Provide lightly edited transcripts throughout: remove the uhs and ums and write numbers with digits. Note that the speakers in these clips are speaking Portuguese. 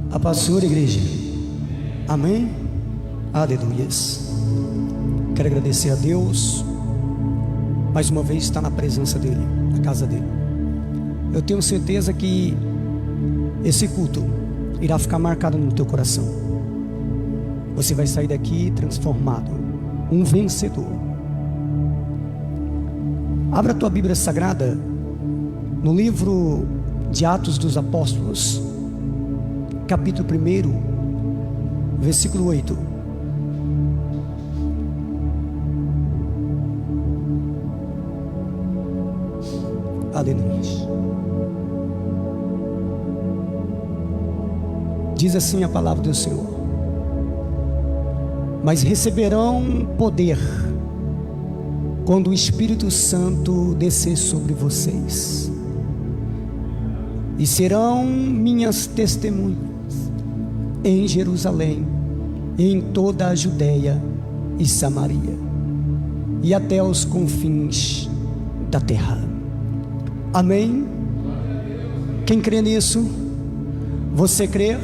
A paz do Senhor, igreja. Amém? Aleluias. Quero agradecer a Deus. Mais uma vez estar na presença dEle, na casa dEle. Eu tenho certeza que esse culto irá ficar marcado no teu coração. Você vai sair daqui transformado, um vencedor. Abra a tua Bíblia Sagrada no livro de Atos dos Apóstolos, capítulo 1, versículo 8. Aleluia. Diz assim a palavra do Senhor: mas receberão poder quando o Espírito Santo descer sobre vocês, e serão minhas testemunhas em Jerusalém, e em toda a Judeia e Samaria, e até os confins da terra. Amém? Quem crê nisso? Você crê?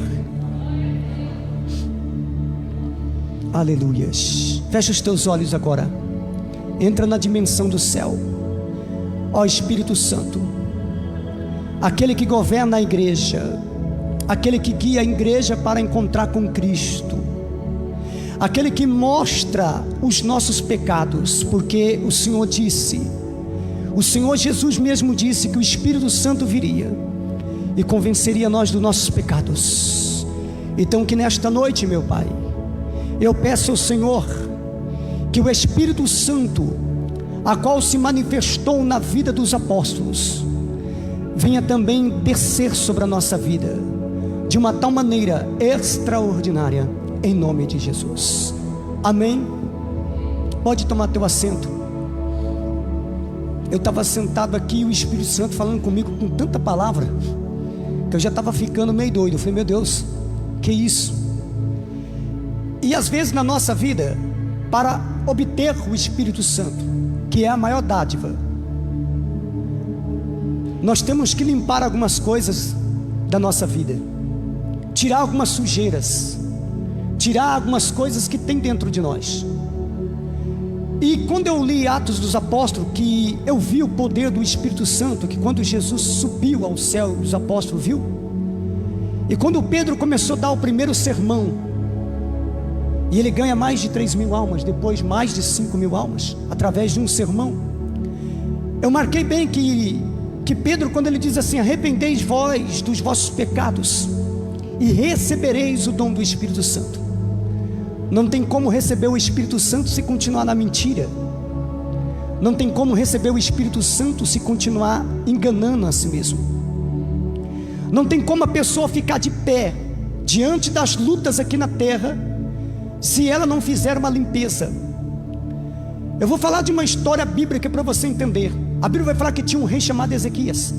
Aleluias. Fecha os teus olhos agora. Entra na dimensão do céu. Ó Espírito Santo, aquele que governa a igreja, aquele que guia a igreja para encontrar com Cristo, aquele que mostra os nossos pecados, porque o Senhor disse, o Senhor Jesus mesmo disse que o Espírito Santo viria e convenceria nós dos nossos pecados. Então que nesta noite, meu Pai, eu peço ao Senhor que o Espírito Santo, a qual se manifestou na vida dos apóstolos, venha também descer sobre a nossa vida de uma tal maneira extraordinária, em nome de Jesus. Amém? Pode tomar teu assento. Eu estava sentado aqui e o Espírito Santo falando comigo com tanta palavra que eu já estava ficando meio doido. Eu falei, meu Deus, que isso? E às vezes na nossa vida, para obter o Espírito Santo, que é a maior dádiva, nós temos que limpar algumas coisas da nossa vida, tirar algumas sujeiras, tirar algumas coisas que tem dentro de nós. E quando eu li Atos dos Apóstolos, que eu vi o poder do Espírito Santo, que quando Jesus subiu ao céu, os apóstolos viu, e quando Pedro começou a dar o primeiro sermão, e ele ganha mais de 3.000 almas, depois mais de 5.000 almas, através de um sermão, eu marquei bem que Pedro, quando ele diz assim, arrependeis vós dos vossos pecados, e recebereis o dom do Espírito Santo. Não tem como receber o Espírito Santo se continuar na mentira. Não tem como receber o Espírito Santo se continuar enganando a si mesmo. Não tem como a pessoa ficar de pé diante das lutas aqui na terra se ela não fizer uma limpeza. Eu vou falar de uma história bíblica para você entender. A Bíblia vai falar que tinha um rei chamado Ezequias,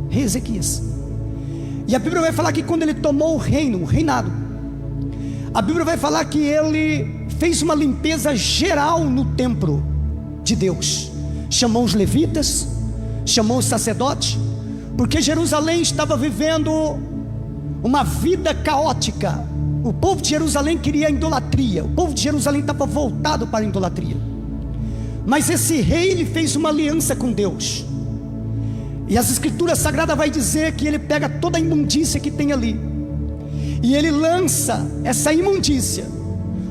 rei Ezequias. E a Bíblia vai falar que quando ele tomou o reino, o reinado, a Bíblia vai falar que ele fez uma limpeza geral no templo de Deus. Chamou os levitas, chamou os sacerdotes, porque Jerusalém estava vivendo uma vida caótica. O povo de Jerusalém queria a idolatria. O povo de Jerusalém estava voltado para a idolatria. Mas esse rei, ele fez uma aliança com Deus. E as escrituras sagradas vai dizer que ele pega toda a imundícia que tem ali, e ele lança essa imundícia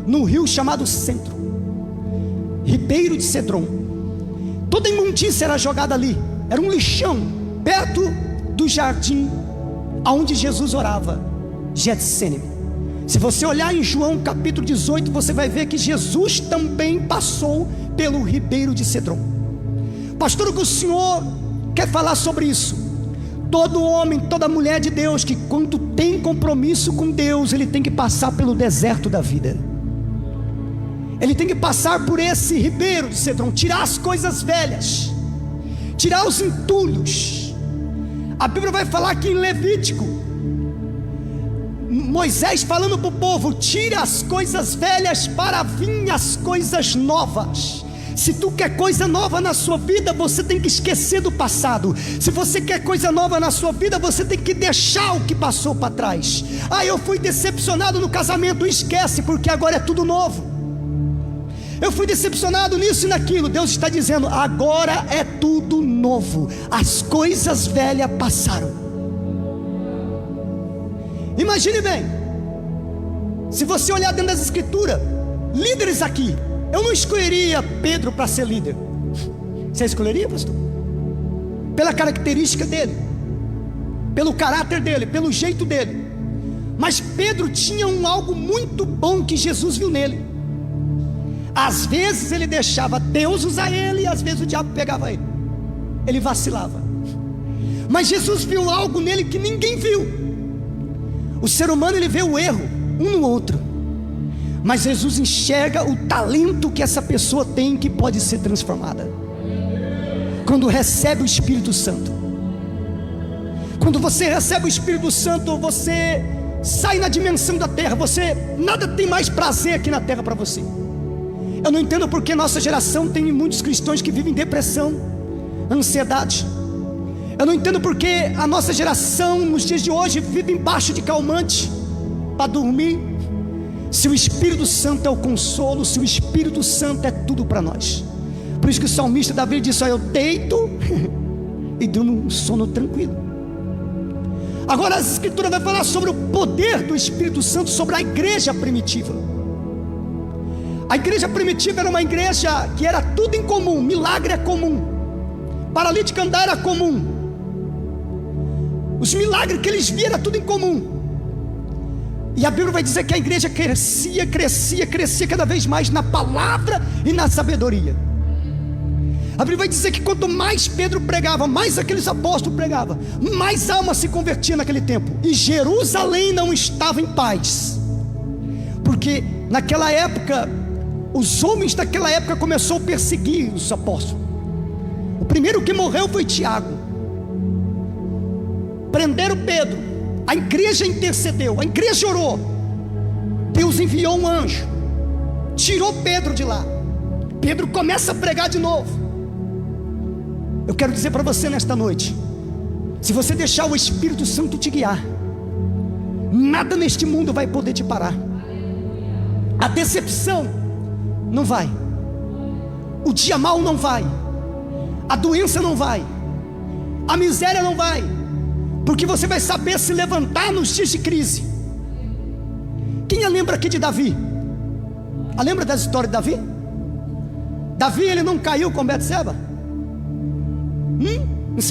no rio chamado Centro, Ribeiro de Cedron. Toda a imundícia era jogada ali. Era um lixão, perto do jardim onde Jesus orava, Getsêmani. Se você olhar em João capítulo 18, você vai ver que Jesus também passou pelo Ribeiro de Cedron. Pastor, o que o senhor quer falar sobre isso? Todo homem, toda mulher de Deus, que quando tem compromisso com Deus, ele tem que passar pelo deserto da vida. Ele tem que passar por esse Ribeiro de Cedron, tirar as coisas velhas, tirar os entulhos. A Bíblia vai falar aqui em Levítico, Moisés falando para o povo: tira as coisas velhas para vir as coisas novas. Se tu quer coisa nova na sua vida, você tem que esquecer do passado. Se você quer coisa nova na sua vida, você tem que deixar o que passou para trás. Eu fui decepcionado no casamento. Esquece, porque agora é tudo novo. Eu fui decepcionado nisso e naquilo. Deus está dizendo: agora é tudo novo. As coisas velhas passaram. Imagine bem, se você olhar dentro das escrituras, líderes aqui, eu não escolheria Pedro para ser líder. Você escolheria, pastor? Pela característica dele, pelo caráter dele, pelo jeito dele. Mas Pedro tinha algo muito bom que Jesus viu nele. Às vezes ele deixava Deus usar ele, e às vezes o diabo pegava ele. Ele vacilava. Mas Jesus viu algo nele que ninguém viu. O ser humano, ele vê o erro um no outro, mas Jesus enxerga o talento que essa pessoa tem, que pode ser transformada quando recebe o Espírito Santo. Quando você recebe o Espírito Santo, você sai na dimensão da terra. Você nada tem mais prazer aqui na terra para você. Eu não entendo porque nossa geração tem muitos cristãos que vivem depressão, ansiedade. Eu não entendo porque a nossa geração nos dias de hoje vive embaixo de calmante para dormir. Se o Espírito Santo é o consolo, se o Espírito Santo é tudo para nós. Por isso que o salmista Davi disse: eu deito e durmo um sono tranquilo. Agora a escritura vai falar sobre o poder do Espírito Santo sobre a igreja primitiva. A igreja primitiva era uma igreja que era tudo em comum. Milagre é comum, paralítico andar era comum, os milagres que eles viam era tudo em comum. E a Bíblia vai dizer que a igreja crescia cada vez mais na palavra e na sabedoria. A Bíblia vai dizer que quanto mais Pedro pregava, mais aqueles apóstolos pregavam, mais almas se convertiam naquele tempo. E Jerusalém não estava em paz, porque naquela época, os homens daquela época começaram a perseguir os apóstolos. O primeiro que morreu foi Tiago. Prenderam Pedro. A igreja intercedeu, a igreja orou. Deus enviou um anjo, tirou Pedro de lá. Pedro começa a pregar de novo. Eu quero dizer para você nesta noite: se você deixar o Espírito Santo te guiar, nada neste mundo vai poder te parar. A decepção não vai, o dia mau não vai, a doença não vai, a miséria não vai, porque você vai saber se levantar nos dias de crise. Quem lembra aqui de Davi? Lembra das histórias de Davi? Davi, ele não caiu com Betseba? Em 2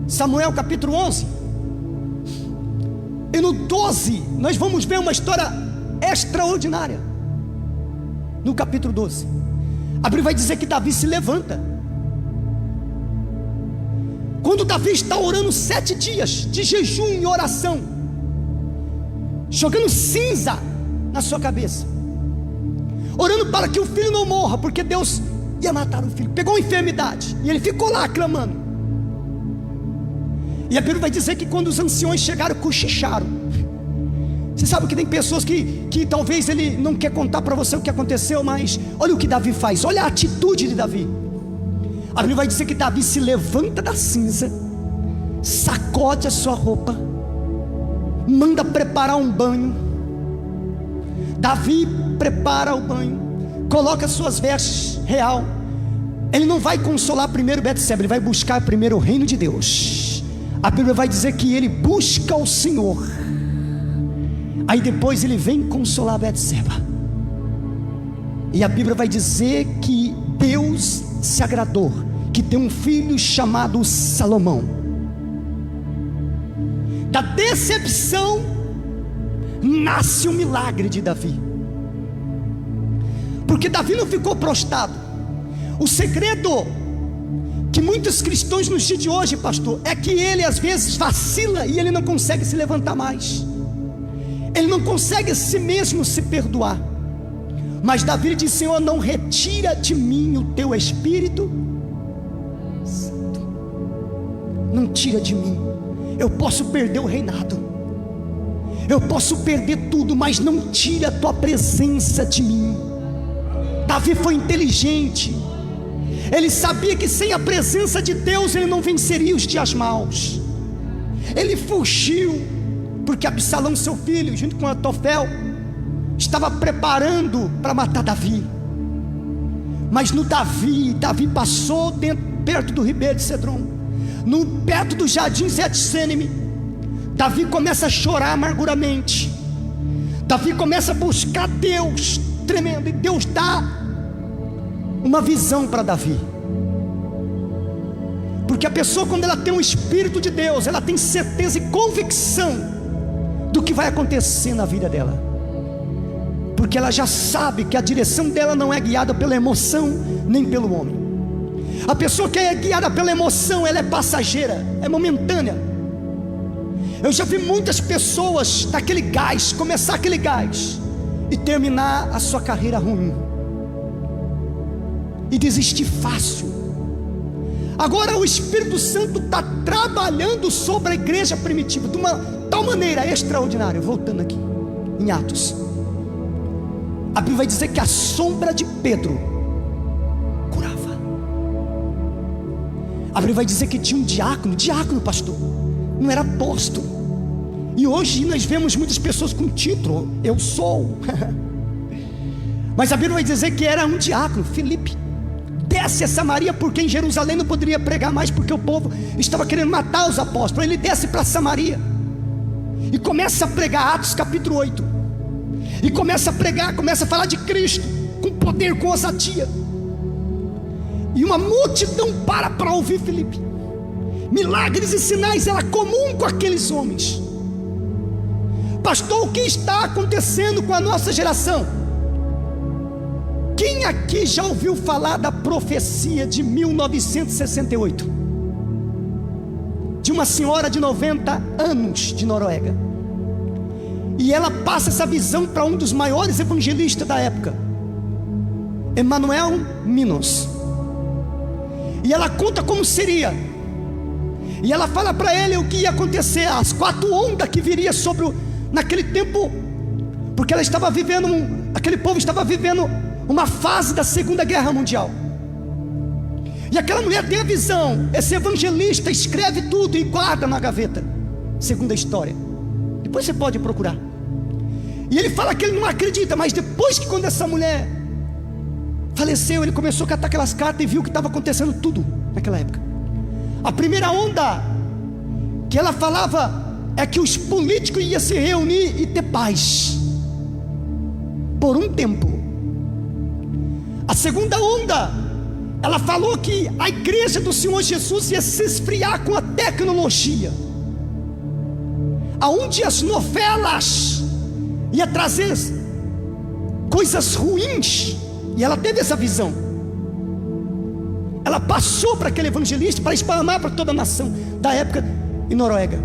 Samuel capítulo 11. E no 12 nós vamos ver uma história extraordinária. No capítulo 12, a Bíblia vai dizer que Davi se levanta. Quando Davi está orando 7 dias de jejum e oração, jogando cinza na sua cabeça, orando para que o filho não morra, porque Deus ia matar o filho. Pegou uma enfermidade e ele ficou lá clamando. E a Bíblia vai dizer que quando os anciões chegaram, cochicharam. Você sabe que tem pessoas que talvez ele não quer contar para você o que aconteceu, mas olha o que Davi faz, olha a atitude de Davi. A Bíblia vai dizer que Davi se levanta da cinza, sacode a sua roupa, manda preparar um banho. Davi prepara o banho, coloca suas vestes real. Ele não vai consolar primeiro Betseba, ele vai buscar primeiro o reino de Deus. A Bíblia vai dizer que ele busca o Senhor, aí depois ele vem consolar Betseba. E a Bíblia vai dizer que Deus se agradou, que tem um filho chamado Salomão. Da decepção nasce o milagre de Davi, porque Davi não ficou prostrado. O segredo que muitos cristãos nos dias de hoje, pastor, é que ele às vezes vacila e ele não consegue se levantar mais, ele não consegue a si mesmo se perdoar. Mas Davi diz: Senhor, não retira de mim o teu Espírito Santo. Não tira de mim. Eu posso perder o reinado, eu posso perder tudo, mas não tira a tua presença de mim. Davi foi inteligente. Ele sabia que sem a presença de Deus ele não venceria os dias maus. Ele fugiu, porque Absalão, seu filho, junto com Atofel, estava preparando para matar Davi. Mas no Davi passou perto do ribeiro de Cedron, perto do jardim Getsêmani. Davi começa a chorar amarguramente. Davi começa a buscar Deus, tremendo, e Deus dá uma visão para Davi. Porque a pessoa, quando ela tem um Espírito de Deus, ela tem certeza e convicção do que vai acontecer na vida dela, porque ela já sabe que a direção dela não é guiada pela emoção, nem pelo homem. A pessoa que é guiada pela emoção, ela é passageira, é momentânea. Eu já vi muitas pessoas daquele gás, começar aquele gás e terminar a sua carreira ruim, e desistir fácil. Agora o Espírito Santo está trabalhando sobre a igreja primitiva de uma tal maneira extraordinária. Voltando aqui em Atos, a Bíblia vai dizer que a sombra de Pedro curava. A Bíblia vai dizer que tinha um diácono pastor, não era apóstolo. E hoje nós vemos muitas pessoas com título, eu sou mas a Bíblia vai dizer que era um diácono, Filipe. Desce a Samaria, porque em Jerusalém não poderia pregar mais, porque o povo estava querendo matar os apóstolos. Ele desce para Samaria e começa a pregar, Atos capítulo 8, e começa a pregar, começa a falar de Cristo com poder, com ousadia, e uma multidão para ouvir Filipe. Milagres e sinais era comum com aqueles homens. Pastor, o que está acontecendo com a nossa geração? Quem aqui já ouviu falar da profecia de 1968? De uma senhora de 90 anos de Noruega. E ela passa essa visão para um dos maiores evangelistas da época, Emanuel Minos. E ela conta como seria. E ela fala para ele o que ia acontecer, as 4 ondas que viria naquele tempo, porque ela estava vivendo, aquele povo estava vivendo uma fase da Segunda Guerra Mundial. E aquela mulher tem a visão. Esse evangelista escreve tudo e guarda na gaveta, segundo a história. Depois você pode procurar. E ele fala que ele não acredita, mas depois que, quando essa mulher faleceu, ele começou a catar aquelas cartas e viu que estava acontecendo tudo naquela época. A primeira onda que ela falava é que os políticos iam se reunir e ter paz por um tempo. A segunda onda, ela falou que a igreja do Senhor Jesus ia se esfriar com a tecnologia, aonde as novelas ia trazer coisas ruins. E ela teve essa visão. Ela passou para aquele evangelista para espalhar para toda a nação da época em Noruega.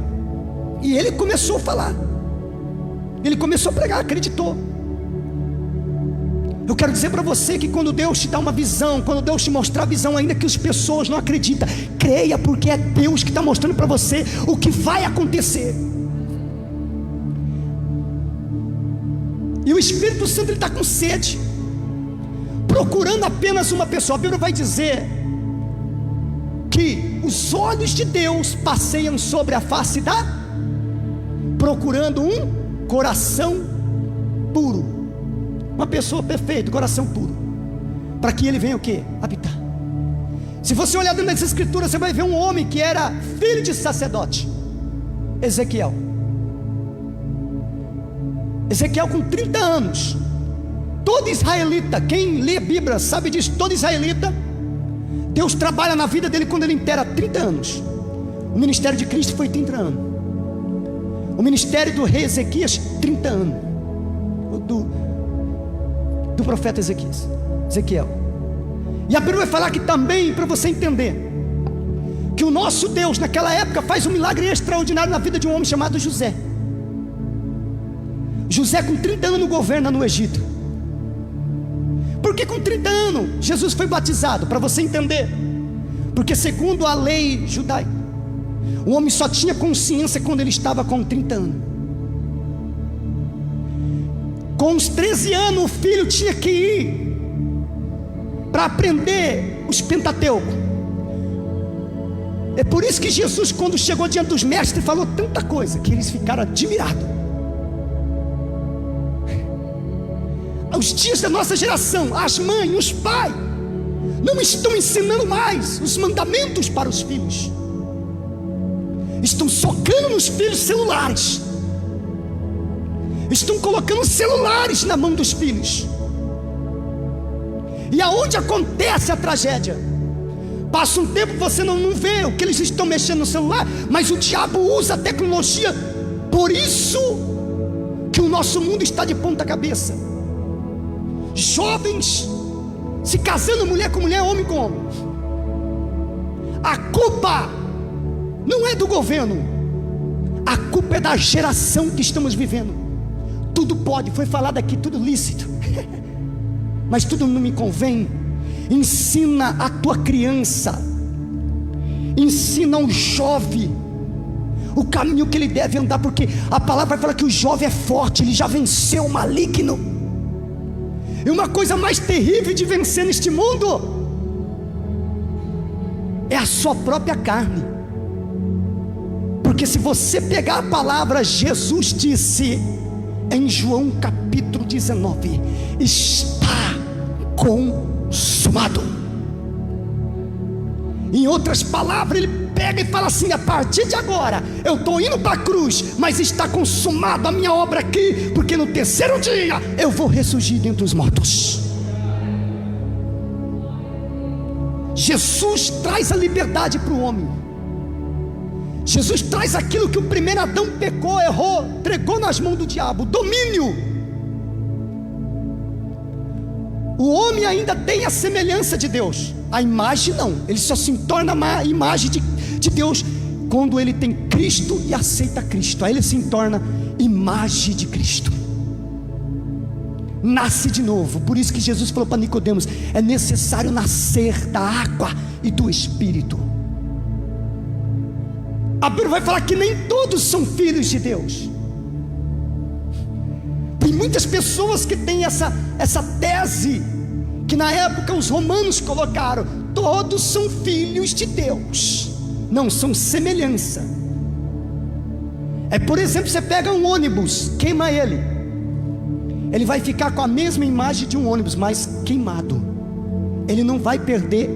E ele começou a falar, ele começou a pregar, acreditou. Eu quero dizer para você que quando Deus te dá uma visão, quando Deus te mostrar a visão, ainda que as pessoas não acreditam, creia, porque é Deus que está mostrando para você o que vai acontecer. E o Espírito Santo está com sede, procurando apenas uma pessoa. A Bíblia vai dizer que os olhos de Deus passeiam sobre a face procurando um coração puro, uma pessoa perfeita, coração puro, para que ele venha o quê? Habitar. Se você olhar dentro das escrituras, você vai ver um homem que era filho de sacerdote, Ezequiel com 30 anos. Todo israelita, quem lê a Bíblia sabe disso, todo israelita, Deus trabalha na vida dele quando ele inteira 30 anos. O ministério de Cristo foi 30 anos. O ministério do rei Ezequias, 30 anos. Do profeta Ezequiel. E a Bíblia vai falar que também, para você entender, que o nosso Deus naquela época faz um milagre extraordinário na vida de um homem chamado José. José com 30 anos governa no Egito. Por que com 30 anos Jesus foi batizado? Para você entender. Porque segundo a lei judaica, o homem só tinha consciência quando ele estava com 30 anos. Com os 13 anos o filho tinha que ir para aprender os Pentateuco. É por isso que Jesus, quando chegou diante dos mestres, falou tanta coisa que eles ficaram admirados. Os dias da nossa geração, as mães, os pais não estão ensinando mais os mandamentos para os filhos, estão socando nos filhos celulares, estão colocando celulares na mão dos filhos. E aonde acontece a tragédia? Passa um tempo, você não vê o que eles estão mexendo no celular, mas o diabo usa a tecnologia. Por isso que o nosso mundo está de ponta cabeça. Jovens se casando, mulher com mulher, homem com homem. A culpa não é do governo, a culpa é da geração que estamos vivendo. Tudo pode, foi falado aqui, tudo lícito, mas tudo não me convém. Ensina a tua criança, ensina ao jovem o caminho que ele deve andar, porque a palavra fala que o jovem é forte, ele já venceu o maligno. E uma coisa mais terrível de vencer neste mundo é a sua própria carne. Porque se você pegar a palavra, Jesus disse em João capítulo 19: está consumado. Em outras palavras, ele pega e fala assim: a partir de agora eu estou indo para a cruz, mas está consumado a minha obra aqui, porque no terceiro dia eu vou ressurgir dentre os mortos. Jesus traz a liberdade para o homem. Jesus traz aquilo que o primeiro Adão pecou, errou, entregou nas mãos do diabo, domínio. O homem ainda tem a semelhança de Deus, a imagem não, ele só se torna a imagem de Deus quando ele tem Cristo e aceita Cristo. Aí ele se torna imagem de Cristo, nasce de novo. Por isso que Jesus falou para Nicodemos: é necessário nascer da água e do Espírito. A Bíblia vai falar que nem todos são filhos de Deus. Tem muitas pessoas que têm essa tese, que na época os romanos colocaram: todos são filhos de Deus. Não, são semelhança. É, por exemplo, você pega um ônibus, queima ele vai ficar com a mesma imagem de um ônibus, mas queimado. Ele não vai perder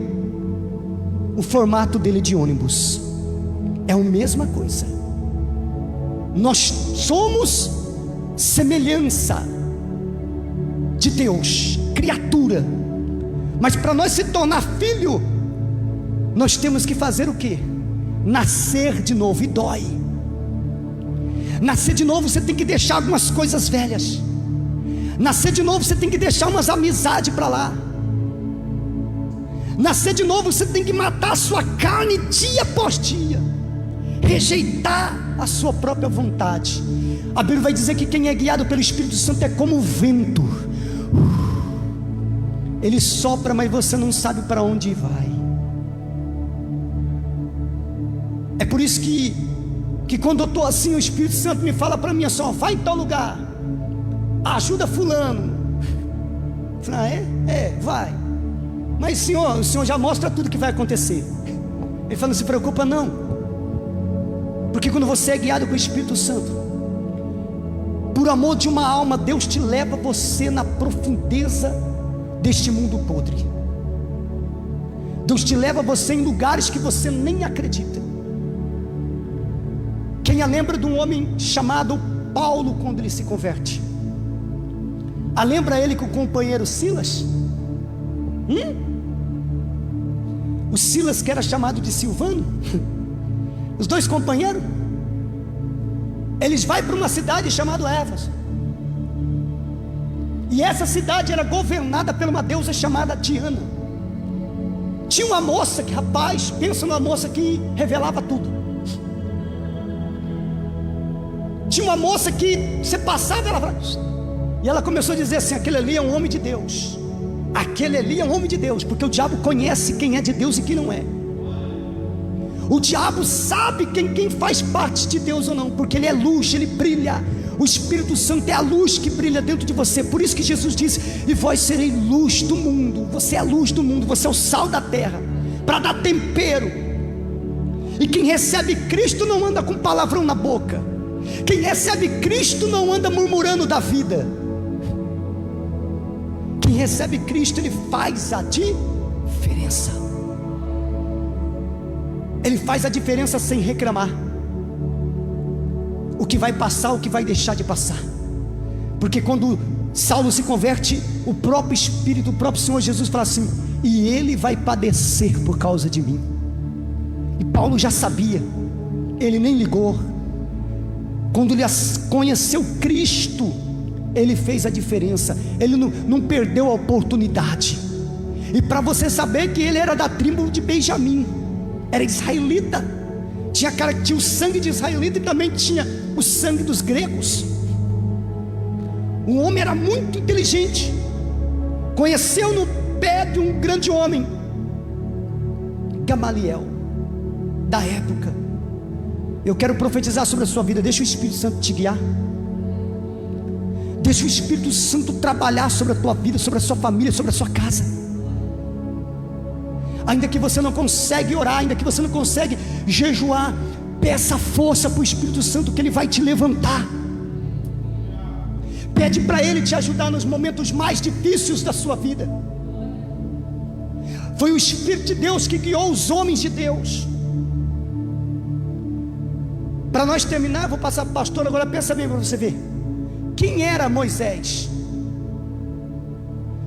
o formato dele de ônibus. É a mesma coisa. Nós somos semelhança de Deus, criatura. Mas para nós se tornar filho, nós temos que fazer o quê? Nascer de novo. E dói. Nascer de novo, você tem que deixar algumas coisas velhas. Nascer de novo, você tem que deixar umas amizades para lá. Nascer de novo, você tem que matar a sua carne dia após dia, rejeitar a sua própria vontade. A Bíblia vai dizer que quem é guiado pelo Espírito Santo é como o vento. Ele sopra, mas você não sabe para onde vai. É por isso que quando eu estou assim, o Espírito Santo me fala para mim assim: vai em tal lugar, ajuda fulano. Eu falo: vai. Mas o Senhor já mostra tudo que vai acontecer. Ele fala: não se preocupa não, porque quando você é guiado com o Espírito Santo, por amor de uma alma, Deus te leva você na profundeza deste mundo podre. Deus te leva você em lugares que você nem acredita. Quem a lembra de um homem chamado Paulo quando ele se converte? Lembra ele com o companheiro Silas? O Silas, que era chamado de Silvano. Os dois companheiros, eles vão para uma cidade chamada Éfeso. E essa cidade era governada por uma deusa chamada Diana. Tinha uma moça que, rapaz, pensa numa moça que revelava tudo. Tinha uma moça que você passava, e ela começou a dizer assim: aquele ali é um homem de Deus. Aquele ali é um homem de Deus, porque o diabo conhece quem é de Deus e quem não é. O diabo sabe quem faz parte de Deus ou não, porque ele é luz, ele brilha. O Espírito Santo é a luz que brilha dentro de você. Por isso que Jesus disse: e vós sereis luz do mundo. Você é a luz do mundo, você é o sal da terra, para dar tempero. E quem recebe Cristo não anda com palavrão na boca. Quem recebe Cristo não anda murmurando da vida. Quem recebe Cristo, ele faz a diferença. Ele faz a diferença sem reclamar o que vai passar, o que vai deixar de passar. Porque quando Saulo se converte, o próprio Espírito, o próprio Senhor Jesus fala assim: e ele vai padecer por causa de mim. E Paulo já sabia, ele nem ligou. Quando ele conheceu Cristo, ele fez a diferença. Ele não perdeu a oportunidade. E para você saber que ele era da tribo de Benjamim, era israelita, tinha o sangue de israelita e também tinha o sangue dos gregos. O homem era muito inteligente, conheceu no pé de um grande homem, Gamaliel, da época. Eu quero profetizar sobre a sua vida. Deixa o Espírito Santo te guiar. Deixa o Espírito Santo trabalhar sobre a tua vida, sobre a sua família, sobre a sua casa. Ainda que você não consegue orar, ainda que você não consegue jejuar, peça força para o Espírito Santo, que Ele vai te levantar. Pede para Ele te ajudar nos momentos mais difíceis da sua vida. Foi o Espírito de Deus que guiou os homens de Deus. Para nós terminar, vou passar para o pastor. Agora pensa bem para você ver. Quem era Moisés?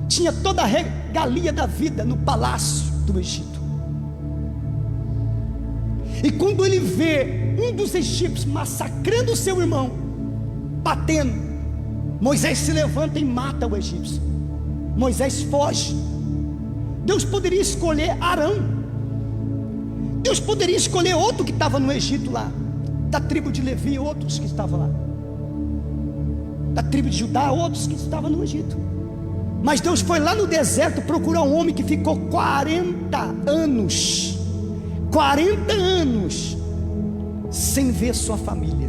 Tinha toda a regalia da vida no palácio do Egito. E quando ele vê um dos egípcios massacrando o seu irmão, batendo, Moisés se levanta e mata o egípcio. Moisés foge. Deus poderia escolher Arão. Deus poderia escolher outro que estava no Egito lá, da tribo de Levi, outros que estavam lá, da tribo de Judá, outros que estavam no Egito. Mas Deus foi lá no deserto procurar um homem que ficou 40 anos sem ver sua família.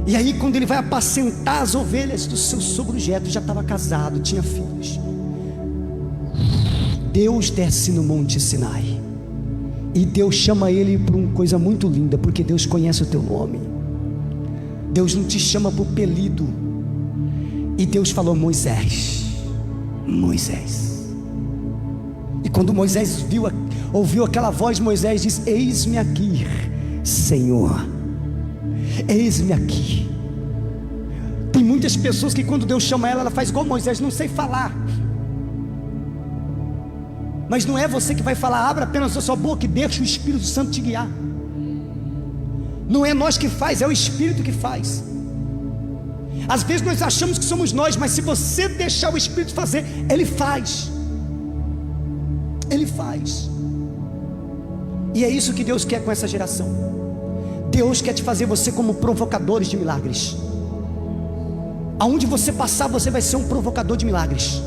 E aí quando ele vai apacentar as ovelhas do seu sogro Jetro, já estava casado, tinha filhos. Deus desce no Monte Sinai, e Deus chama ele para uma coisa muito linda, porque Deus conhece o teu nome. Deus não te chama por apelido. E Deus falou: Moisés, Moisés. E quando Moisés ouviu aquela voz, Moisés disse: eis-me aqui, Senhor, eis-me aqui. Tem muitas pessoas que quando Deus chama ela faz igual Moisés: não sei falar. Mas não é você que vai falar. Abra apenas a sua boca e deixa o Espírito Santo te guiar. Não é nós que faz, é o Espírito que faz. Às vezes nós achamos que somos nós, mas se você deixar o Espírito fazer, Ele faz. Ele faz. E é isso que Deus quer com essa geração. Deus quer te fazer você como provocadores de milagres. Aonde você passar, você vai ser um provocador de milagres.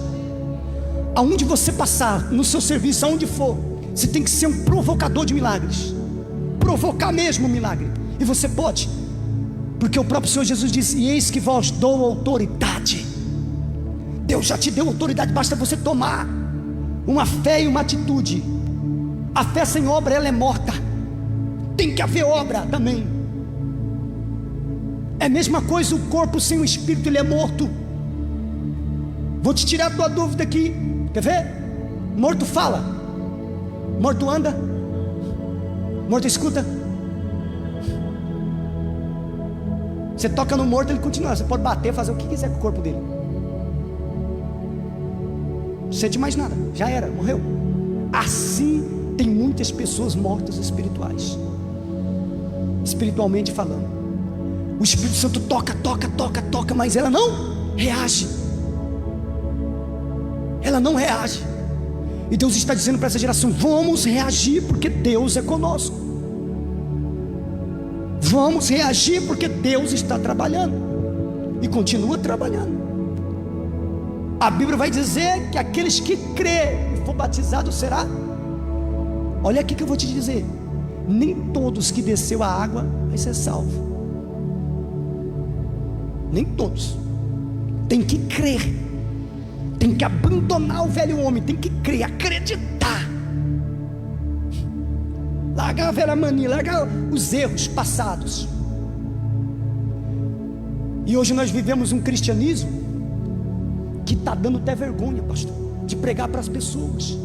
Aonde você passar, no seu serviço, aonde for, você tem que ser um provocador de milagres. Provocar mesmo o milagre. E você pode, porque o próprio Senhor Jesus disse: e eis que vos dou autoridade. Deus já te deu autoridade, basta você tomar uma fé e uma atitude. A fé sem obra, ela é morta. Tem que haver obra também. É a mesma coisa o corpo sem o Espírito, ele é morto. Vou te tirar a tua dúvida aqui. Quer ver? Morto fala, morto anda, morto escuta. Você toca no morto, ele continua. Você pode bater, fazer o que quiser com o corpo dele. Não sente mais nada, já era, morreu. Assim tem muitas pessoas mortas espirituais, espiritualmente falando. O Espírito Santo toca, mas ela não reage. Ela não reage. E Deus está dizendo para essa geração: vamos reagir, porque Deus é conosco. Vamos reagir, porque Deus está trabalhando e continua trabalhando. A Bíblia vai dizer que aqueles que crê e for batizado será. Olha aqui que eu vou te dizer: nem todos que desceu a água vai ser salvo. nem todos. Tem que crer, tem que abandonar o velho homem, tem que crer, acreditar, largar a velha mania, largar os erros passados. E hoje nós vivemos um cristianismo que está dando até vergonha, pastor, de pregar para as pessoas.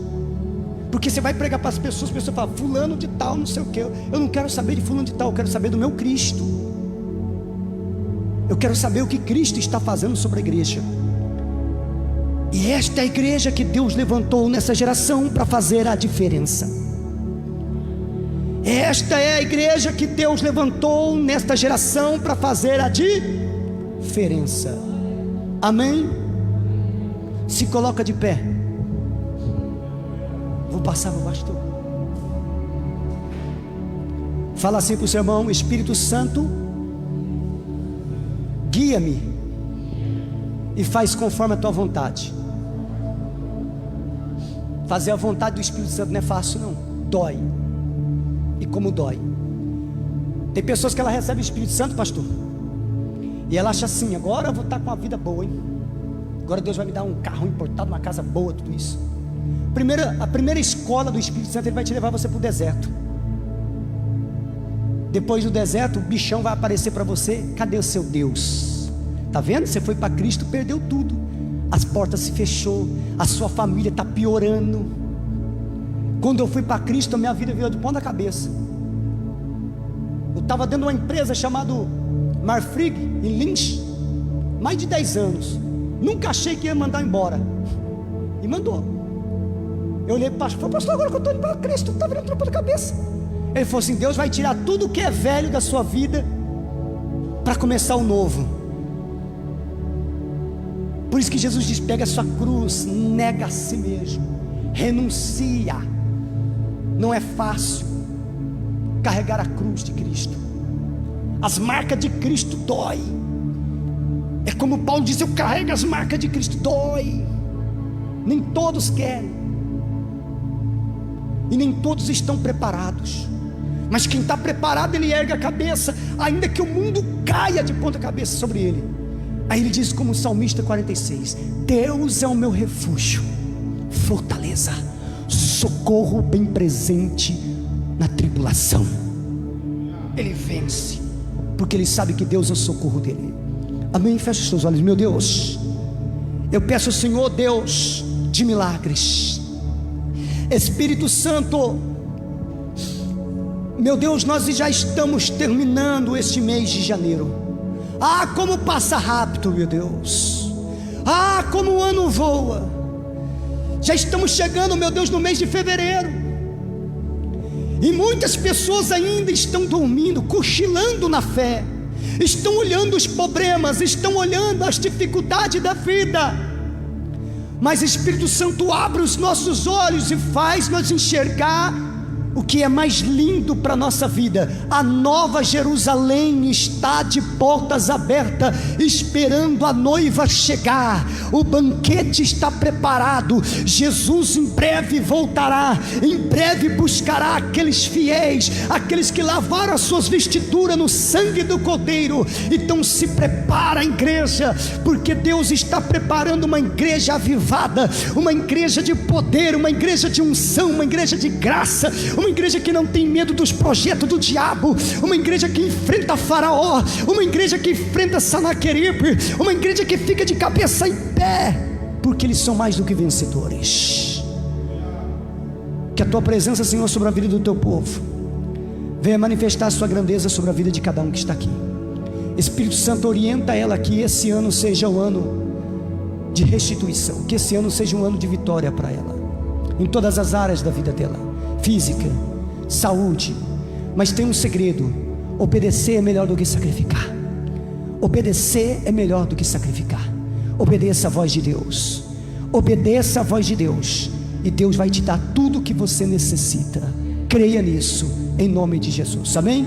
Porque você vai pregar para as pessoas falam, fulano de tal, não sei o que. Eu não quero saber de fulano de tal, eu quero saber do meu Cristo. Eu quero saber o que Cristo está fazendo sobre a igreja. E esta é a igreja que Deus levantou nessa geração para fazer a diferença. Esta é a igreja que Deus levantou nesta geração para fazer a diferença. Amém? Se coloca de pé. Vou passar para o pastor. Fala assim para o seu irmão: Espírito Santo, guia-me e faz conforme a tua vontade. Fazer a vontade do Espírito Santo não é fácil, não. Dói. E como dói. Tem pessoas que ela recebe o Espírito Santo, pastor, e ela acha assim: agora eu vou estar com uma vida boa, hein? Agora Deus vai me dar um carro importado, uma casa boa, tudo isso. A primeira escola do Espírito Santo, ele vai te levar você para o deserto. Depois do deserto, o bichão vai aparecer para você. Cadê o seu Deus? Está vendo? Você foi para Cristo, perdeu tudo. As portas se fechou, a sua família está piorando. Quando eu fui para Cristo, a minha vida virou de ponta cabeça. Eu estava dentro de uma empresa chamada Marfrig, em Lins, mais de 10 anos. Nunca achei que ia mandar embora. E mandou. Eu olhei para o pastor, falei: pastor, agora que eu estou indo para Cristo, está virando de ponta cabeça. Ele falou assim: Deus vai tirar tudo que é velho da sua vida para começar o novo. Por isso que Jesus diz: pega a sua cruz, nega a si mesmo, renuncia. Não é fácil carregar a cruz de Cristo. As marcas de Cristo dói. É como Paulo diz: eu carrego as marcas de Cristo, dói. Nem todos querem, e nem todos estão preparados. Mas quem está preparado, ele ergue a cabeça, ainda que o mundo caia de ponta cabeça sobre ele. Aí ele diz como o Salmista 46: Deus é o meu refúgio, fortaleza, socorro bem presente na tribulação. Ele vence, porque ele sabe que Deus é o socorro dele. Amém? Feche os seus olhos. Meu Deus, eu peço ao Senhor, Deus de milagres, Espírito Santo, meu Deus, nós já estamos terminando este mês de janeiro. Ah, como passa rápido, meu Deus. Ah, como o ano voa. Já estamos chegando, meu Deus, no mês de fevereiro. E muitas pessoas ainda estão dormindo, cochilando na fé. Estão olhando os problemas, estão olhando as dificuldades da vida. Mas Espírito Santo abre os nossos olhos e faz-nos enxergar o que é mais lindo para a nossa vida. A nova Jerusalém está de portas abertas, esperando a noiva chegar. O banquete está preparado. Jesus em breve voltará, em breve buscará aqueles fiéis, aqueles que lavaram as suas vestiduras no sangue do Cordeiro. Então se prepara, igreja, porque Deus está preparando uma igreja avivada, uma igreja de poder, uma igreja de unção, uma igreja de graça, uma igreja que não tem medo dos projetos do diabo, uma igreja que enfrenta Faraó, uma igreja que enfrenta Sanaqueribe, uma igreja que fica de cabeça em pé, porque eles são mais do que vencedores. Que a tua presença, Senhor, sobre a vida do teu povo venha manifestar a sua grandeza sobre a vida de cada um que está aqui. Espírito Santo, orienta ela que esse ano seja um ano de restituição, que esse ano seja um ano de vitória para ela, em todas as áreas da vida dela, física, saúde. Mas tem um segredo: obedecer é melhor do que sacrificar. Obedecer é melhor do que sacrificar. Obedeça a voz de Deus, obedeça a voz de Deus, e Deus vai te dar tudo o que você necessita. Creia nisso, em nome de Jesus, amém?